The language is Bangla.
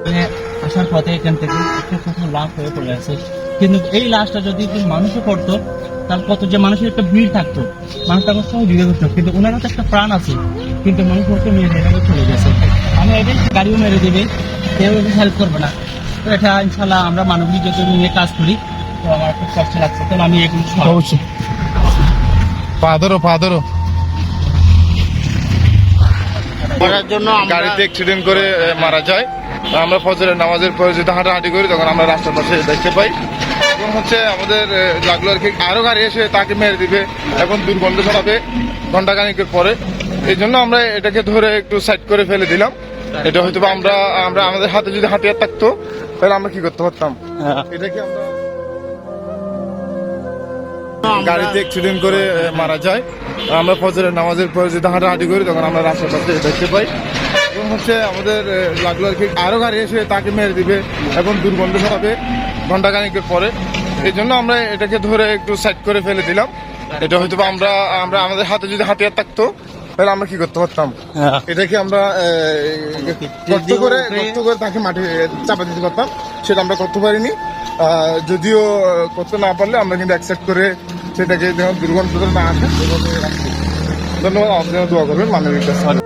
আসার পথে এখান থেকে একটা লাশ হয়ে পড়ে আছে। কিন্তু এই লাশটা যদি মানুষও করতো তাহলে কত যে মানুষের একটা ভিড় থাকতো, মানুষ তখন সবাই ভিড়ে করতো, কিন্তু ওনার হাতে একটা প্রাণ আছে, কিন্তু মানুষ ওকে মেরে এভাবে চলে গেছে। আমি এটাই গাড়িও মেরে দেবে, কেউ হেল্প করবে না। তো এটা ইনশাল্লাহ আমরা মানবিক যত নিয়ে কাজ করি, তো আমার খুব কষ্ট লাগছে। তো আমি এগুলো অবশ্যই পা ধরো করার জন্য গাড়িতে অ্যাক্সিডেন্ট করে মারা যায়। আমরা ফজরের নামাজের পরে যদি হাঁটাহাঁটি করি তখন আমরা রাস্তার পাশে দেখতে পাই, এবং হচ্ছে আমাদের লাগলো আর কি আরো গাড়ি এসে তাকে মেরে দিবে এবং দুর্গন্ধ ছড়াবে ঘন্টাখানিকের পরে। এই জন্য আমরা এটাকে ধরে একটু সাইড করে ফেলে দিলাম। এটা হয়তো আমরা আমাদের হাতে যদি হাতিয়ার থাকতো তাহলে আমরা কি করতে পারতাম। এটাকে আমরা গাড়িতে অ্যাক্সিডেন্ট করে মারা যায়। আমরা ফজরের নামাজের পরে যদি হাঁটাহাঁটি করি তখন আমরা রাস্তার পাশে দেখতে পাই, এবং হচ্ছে আমাদের লাগলো আর কি আরো গাড়ি এসে তাকে মেরে দিবে এবং দুর্গন্ধ ছড়াবে ঘন্টাখানিকের পরে। এই জন্য আমরা এটাকে ধরে একটু সাইড করে ফেলে দিলাম। এটা হয়তো আমরা আমাদের হাতে যদি হাতিয়ার থাকতো তাহলে আমরা কি করতে পারতাম। এটাকে আমরা গর্ত করে তাকে মাটি চাপা দিতে পারতাম, সেটা আমরা করতে পারিনি। যদিও করতে না পারলে আমরা কিন্তু অ্যাকসেপ্ট করে সেটাকে যেন দুর্গন্ধ না আসে। ধন্যবাদ, আপনারা দোয়া করবেন মানবিক কাছে।